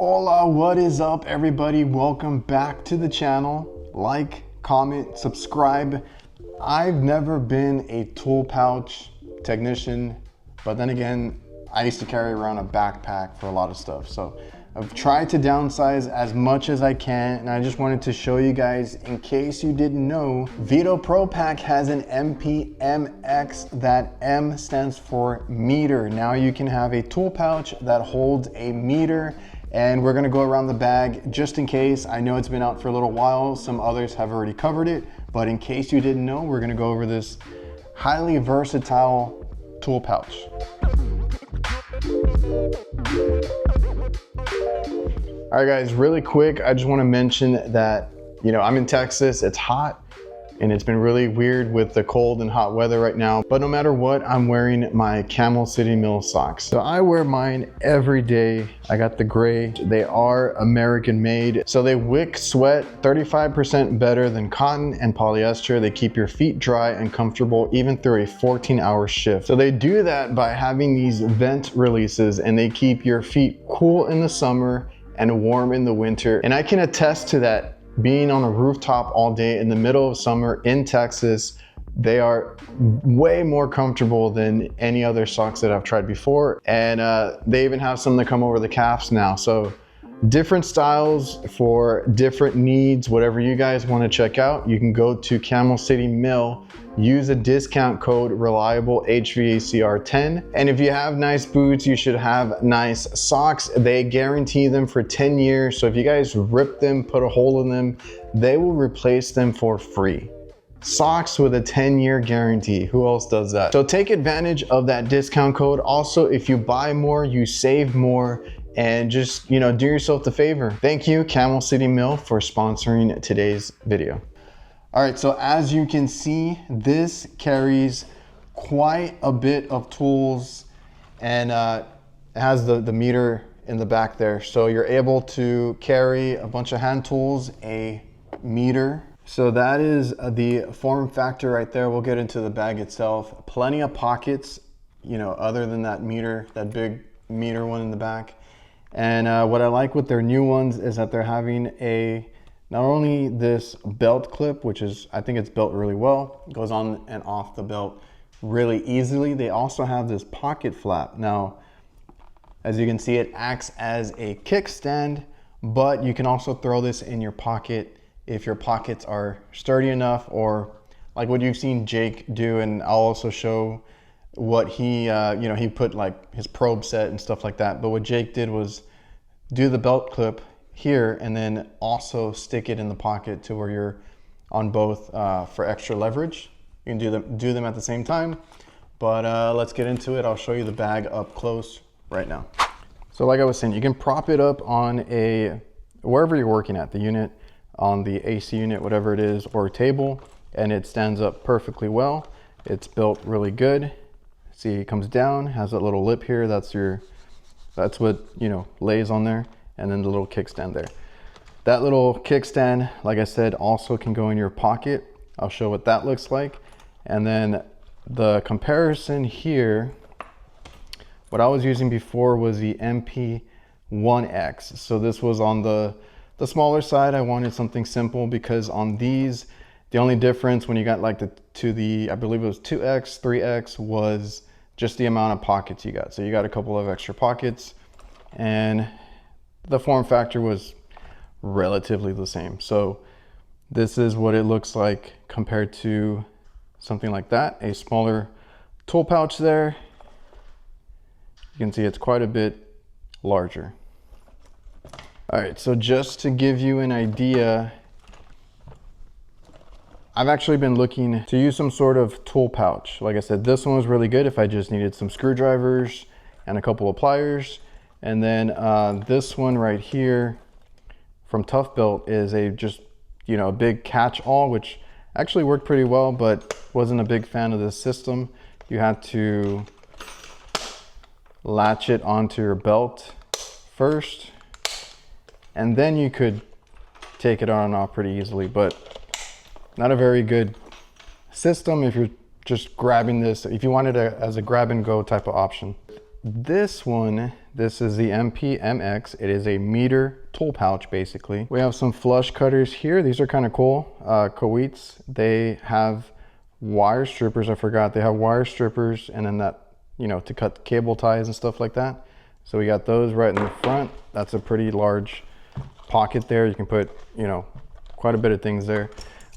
Hola, what is up everybody? Welcome back to the channel. Like, comment, subscribe. I've never been a tool pouch technician, but then again, I used to carry around a backpack for a lot of stuff. So I've tried to downsize as much as I can, and I just wanted to show you guys, in case you didn't know, Veto Pro PAC has an MPMX. That M stands for meter. Now you can have a tool pouch that holds a meter, and we're gonna go around the bag just in case. I know it's been out for a little while. Some others have already covered it, but in case you didn't know, we're gonna go over this highly versatile tool pouch. All right guys, really quick, I just want to mention that, I'm in Texas, it's hot, and it's been really weird with the cold and hot weather right now. But no matter what, I'm wearing my Camel City Mill socks. So I wear mine every day. I got the gray. They are American made. So they wick sweat 35% better than cotton and polyester. They keep your feet dry and comfortable even through a 14-hour shift. So they do that by having these vent releases, and they keep your feet cool in the summer and warm in the winter. And I can attest to that. Being on a rooftop all day in the middle of summer in Texas, they are way more comfortable than any other socks that I've tried before. And they even have some that come over the calves now. So different styles for different needs. Whatever you guys want to check out, you can go to Camel City Mill, use a discount code reliablehvacr10. And if you have nice boots, you should have nice socks. They guarantee them for 10 years. So if you guys rip them, put a hole in them, they will replace them for free. Socks with a 10-year guarantee. Who else does that? So take advantage of that discount code. Also, if you buy more, you save more. And just, do yourself the favor. Thank you, Camel City Mill, for sponsoring today's video. All right, so as you can see, this carries quite a bit of tools, and it has the meter in the back there. So you're able to carry a bunch of hand tools, a meter. So that is the form factor right there. We'll get into the bag itself. Plenty of pockets, other than that meter, that big meter one in the back. And what I like with their new ones is that they're having not only this belt clip, which is, I think it's built really well, it goes on and off the belt really easily. They also have this pocket flap. Now, as you can see, it acts as a kickstand, but you can also throw this in your pocket if your pockets are sturdy enough, or like what you've seen Jake do. And I'll also show what he, he put like his probe set and stuff like that. But what Jake did was do the belt clip here and then also stick it in the pocket to where you're on both for extra leverage. You can do them at the same time. But let's get into it. I'll show you the bag up close right now. So like I was saying, you can prop it up on wherever you're working at, the unit, on the AC unit, whatever it is, or a table, and it stands up perfectly well. It's built really good. See, it comes down, has that little lip here. That's what, lays on there. And then the little kickstand there. That little kickstand, like I said, also can go in your pocket. I'll show what that looks like. And then the comparison here, what I was using before was the MP1X. So this was on the smaller side. I wanted something simple because on these, the only difference when you got like I believe it was 2X, 3X, was just the amount of pockets you got. So you got a couple of extra pockets, and the form factor was relatively the same. So this is what it looks like compared to something like that, a smaller tool pouch there. You can see it's quite a bit larger. All right, so just to give you an idea, I've actually been looking to use some sort of tool pouch. Like I said, this one was really good if I just needed some screwdrivers and a couple of pliers. And then this one right here from Tough Belt is a big catch-all, which actually worked pretty well, but wasn't a big fan of this system. You had to latch it onto your belt first, and then you could take it on and off pretty easily, but not a very good system if you're just grabbing this, if you wanted it as a grab and go type of option. This one, This is the MPMX. It is a meter tool pouch, basically. We have some flush cutters here. These are kind of cool. Hvacr. They have wire strippers. I forgot. They have wire strippers, and then that, you know, to cut cable ties and stuff like that. So we got those right in the front. That's a pretty large pocket there. You can put, you know, quite a bit of things there.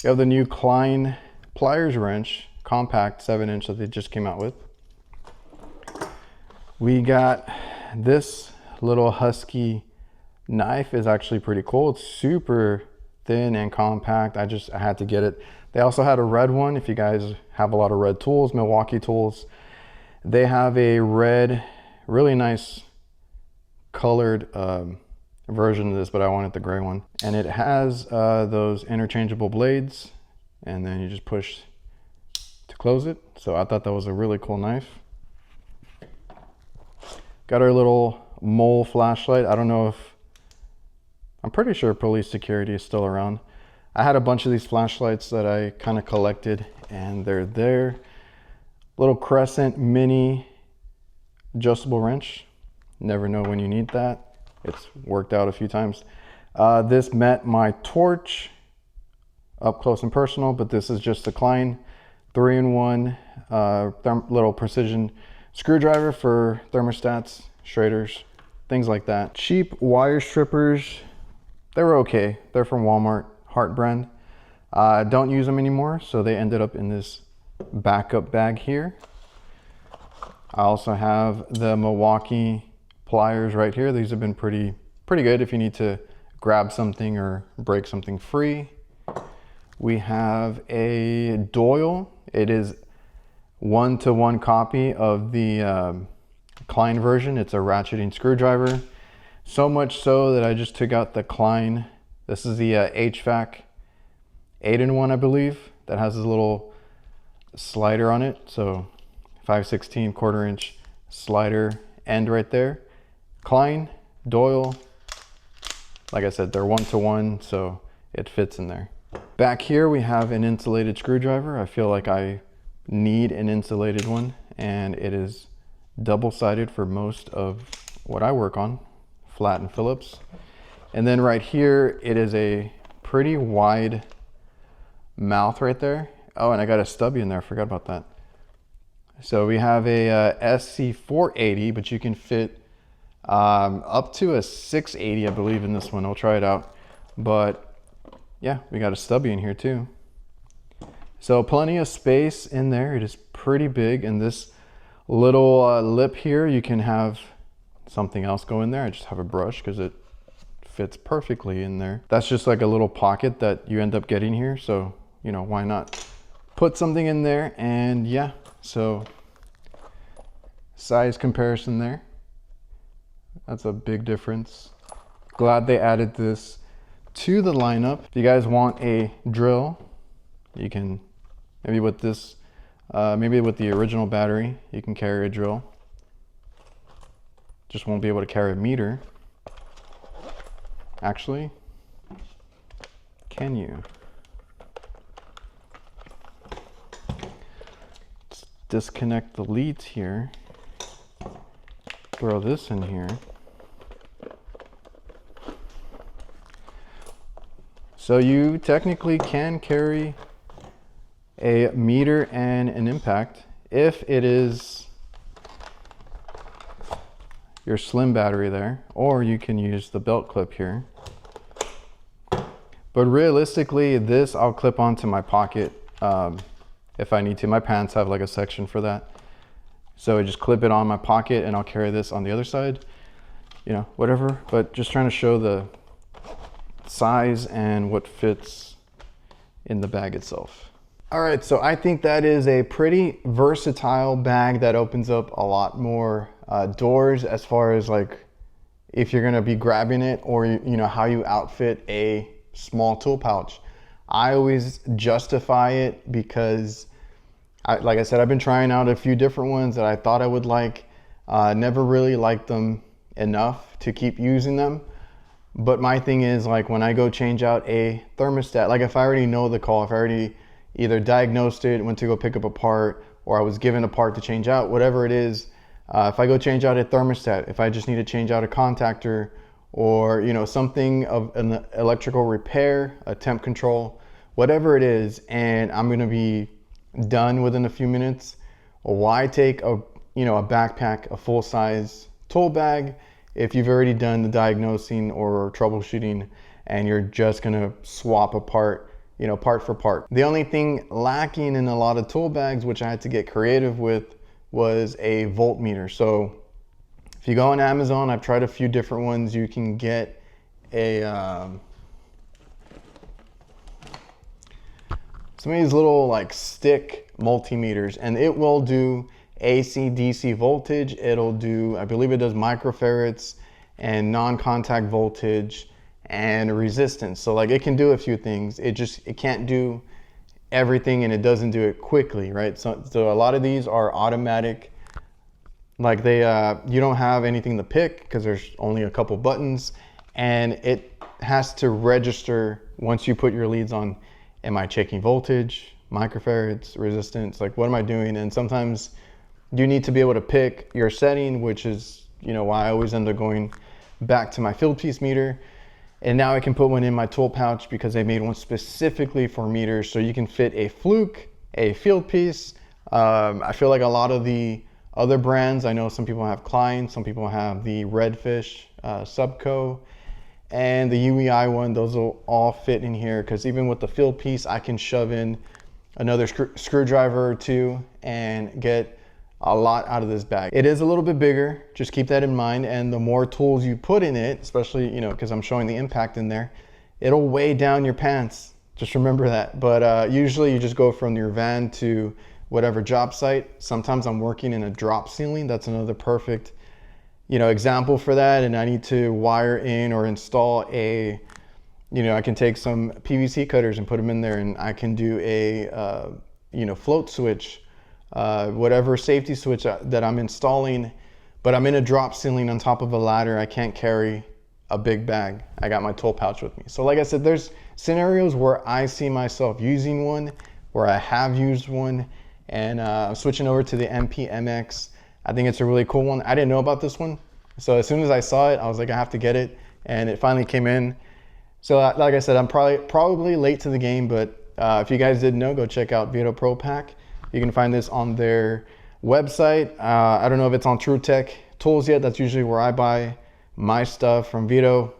We have the new Klein pliers wrench, compact 7-inch that they just came out with. We got this little Husky knife. Is actually pretty cool. It's super thin and compact. I had to get it. They also had a red one. If you guys have a lot of red tools, Milwaukee tools, they have a red, really nice colored version of this, but I wanted the gray one. And it has those interchangeable blades, and then you just push to close it. So I thought that was a really cool knife. Got our little mole flashlight. I don't know if, I'm pretty sure police security is still around. I had a bunch of these flashlights that I kind of collected, and they're there. Little crescent mini adjustable wrench. Never know when you need that. It's worked out a few times. This met my torch up close and personal, but this is just a Klein 3-in-1 little precision screwdriver for thermostats, Schraders, things like that. Cheap wire strippers, they were okay. They're from Walmart, Hart brand. Don't use them anymore, so they ended up in this backup bag here. I also have the Milwaukee pliers right here. These have been pretty good if you need to grab something or break something free. We have a Doyle. It is 1-to-1 copy of the Klein version. It's a ratcheting screwdriver. So much so that I just took out the Klein. This is the HVAC 8-in-1, I believe, that has this little slider on it. So 5/16 1/4-inch slider end right there. Klein, Doyle, like I said, they're 1-to-1, so it fits in there. Back here we have an insulated screwdriver. I feel like I need an insulated one, and it is double-sided for most of what I work on, Flat and Phillips. And then right here, it is a pretty wide mouth right there. Oh, and I got a stubby in there, I forgot about that. So we have a SC480, but you can fit up to a 680, I believe, in this one. I'll try it out. But yeah, we got a stubby in here too. So plenty of space in there. It is pretty big. And this little lip here, you can have something else go in there. I just have a brush because it fits perfectly in there. That's just like a little pocket that you end up getting here. So, you know, why not put something in there? And yeah, so size comparison there. That's a big difference. Glad they added this to the lineup. If you guys want a drill, you can, maybe with this, maybe with the original battery, you can carry a drill. Just won't be able to carry a meter. Actually, can you? Let's disconnect the leads here. Throw this in here. So you technically can carry a meter and an impact if it is your slim battery there, or you can use the belt clip here. But realistically, this I'll clip onto my pocket if I need to. My pants have like a section for that. So I just clip it on my pocket and I'll carry this on the other side, you know, whatever. But just trying to show the size and what fits in the bag itself. All right, so I think that is a pretty versatile bag that opens up a lot more doors as far as like if you're gonna be grabbing it, or you know, how you outfit a small tool pouch. I always justify it because like I said, I've been trying out a few different ones that I thought I would like. Never really liked them enough to keep using them. But my thing is, like, when I go change out a thermostat, like if I already know the call, if I already either diagnosed it, went to go pick up a part, or I was given a part to change out, whatever it is, If I go change out a thermostat, if I just need to change out a contactor, or something of an electrical repair, a temp control, whatever it is, and I'm gonna be done within a few minutes, why take a backpack, a full-size tool bag, if you've already done the diagnosing or troubleshooting and you're just gonna swap apart, part for part. The only thing lacking in a lot of tool bags, which I had to get creative with, was a voltmeter. So if you go on Amazon, I've tried a few different ones. You can get a some of these little like stick multimeters, and it will do AC, DC voltage. It'll do, I believe it does microfarads and non-contact voltage and resistance. So like it can do a few things. It can't do everything, and it doesn't do it quickly, right? So a lot of these are automatic. Like you don't have anything to pick because there's only a couple buttons, and it has to register once you put your leads on. Am I checking voltage, microfarads, resistance? Like what am I doing? And sometimes you need to be able to pick your setting, which is why I always end up going back to my field piece meter. And now I can put one in my tool pouch because they made one specifically for meters, so you can fit a fluke, a field piece. I feel like a lot of the other brands, I know some people have Klein, some people have the Redfish Subco, and the UEI one. Those will all fit in here because even with the field piece, I can shove in another screwdriver or two and get a lot out of this bag. It is a little bit bigger, just keep that in mind, and the more tools you put in it, especially because I'm showing the impact in there, it'll weigh down your pants. Just remember that. But usually you just go from your van to whatever job site. Sometimes I'm working in a drop ceiling. That's another perfect example for that, and I need to wire in or install I can take some PVC cutters and put them in there, and I can do a float switch, whatever safety switch that I'm installing, but I'm in a drop ceiling on top of a ladder. I can't carry a big bag. I got my tool pouch with me. So like I said, there's scenarios where I see myself using one, where I have used one, and I'm switching over to the MPMX. I think it's a really cool one. I didn't know about this one, so as soon as I saw it, I was like, I have to get it, and it finally came in. So like I said, I'm probably late to the game, but if you guys didn't know, go check out Veto Pro PAC. You can find this on their website. I don't know if it's on True Tech Tools yet. That's usually where I buy my stuff from Veto.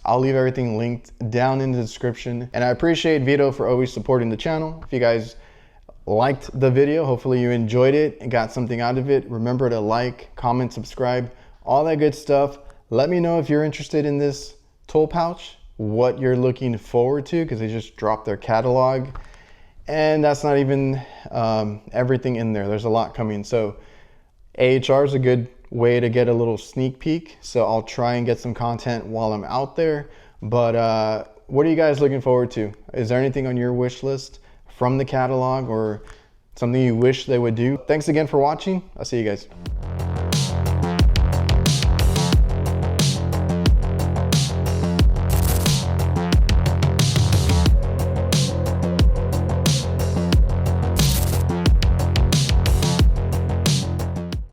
I'll leave everything linked down in the description. And I appreciate Veto for always supporting the channel. If you guys liked the video, hopefully you enjoyed it and got something out of it. Remember to like, comment, subscribe, all that good stuff. Let me know if you're interested in this tool pouch, what you're looking forward to, because they just dropped their catalog. And that's not even everything in there. There's a lot coming. So AHR is a good way to get a little sneak peek. So I'll try and get some content while I'm out there. But what are you guys looking forward to? Is there anything on your wish list from the catalog or something you wish they would do? Thanks again for watching. I'll see you guys.